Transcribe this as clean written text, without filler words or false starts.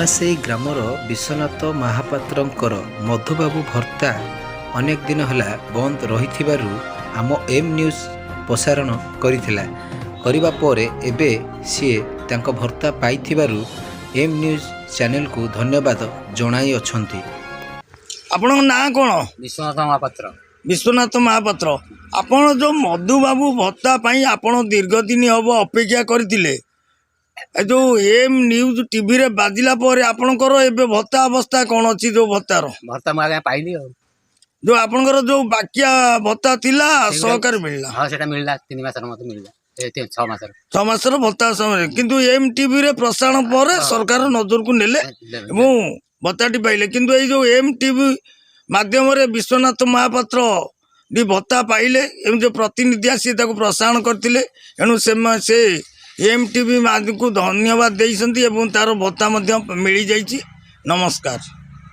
ନୂଆସାହି ଗ୍ରାମର ବିଶ୍ୱନାଥ ମହାପାତ୍ରଙ୍କର ମଧୁବାବୁ ଭର୍ତ୍ତା ଅନେକ ଦିନ ହେଲା ବନ୍ଦ ରହିଥିବାରୁ ଆମ ଏମ୍ ନ୍ୟୁଜ୍ ପ୍ରସାରଣ କରିବା ପରେ ଏବେ ସିଏ ତାଙ୍କ ଭର୍ତ୍ତା ପାଇଥିବାରୁ ଏମ୍ ନ୍ୟୁଜ୍ ଚ୍ୟାନେଲକୁ ଧନ୍ୟବାଦ ଜଣାଇଅଛନ୍ତି। ଆପଣଙ୍କ ନାଁ କ'ଣ? ବିଶ୍ୱନାଥ ମହାପାତ୍ର। ବିଶ୍ୱନାଥ ମହାପାତ୍ର, ଆପଣ ଯେଉଁ ମଧୁବାବୁ ଭତ୍ତା ପାଇଁ ଆପଣ ଦୀର୍ଘ ଦିନ ହେବ ଅପେକ୍ଷା କରିଥିଲେ, ଏ ଯେଉଁ ଏମ୍ ନ୍ୟୁଜ୍ ଟିଭିରେ ବାଜିଲା ପରେ ଆପଣଙ୍କର ଏବେ ଭତ୍ତା ଅବସ୍ଥା କ'ଣ ଅଛି? ଯେଉଁ ଭତ୍ତାର ଭତ୍ତା ମୁଁ ଆଜ୍ଞା ପାଇଲି ଆଉ ଯେଉଁ ଆପଣଙ୍କର ଯେଉଁ ବାକିଆ ଭତ୍ତା ଥିଲା ସହକାରେ ମିଳିଲା? ହଁ ସେଟା ମିଳିଲା 3 ମାସର ମତେ ମିଳିଲା, 6 ମାସର 6 ମାସର ଭତ୍ତା ସମୟରେ। କିନ୍ତୁ ଏମ୍ ଟିଭିରେ ପ୍ରସାରଣ ପରେ ସରକାର ନଜରକୁ ନେଲେ ଏବଂ ଭତ୍ତାଟି ପାଇଲେ। କିନ୍ତୁ ଏଇ ଯେଉଁ ଏମ୍ ଟିଭି ମାଧ୍ୟମରେ ବିଶ୍ୱନାଥ ମହାପାତ୍ର ଭତ୍ତା ପାଇଲେ ଏବଂ ଯେଉଁ ପ୍ରତିନିଧି ଆସି ତାକୁ ପ୍ରସାରଣ କରିଥିଲେ, ଏଣୁ ସେ ଏମ୍ ଟିଭି କୁ ଧନ୍ୟବାଦ ଦେଇଛନ୍ତି ଏବଂ ତାର ଭତ୍ତା ମଧ୍ୟ ମିଳିଯାଇଛି। ନମସ୍କାର।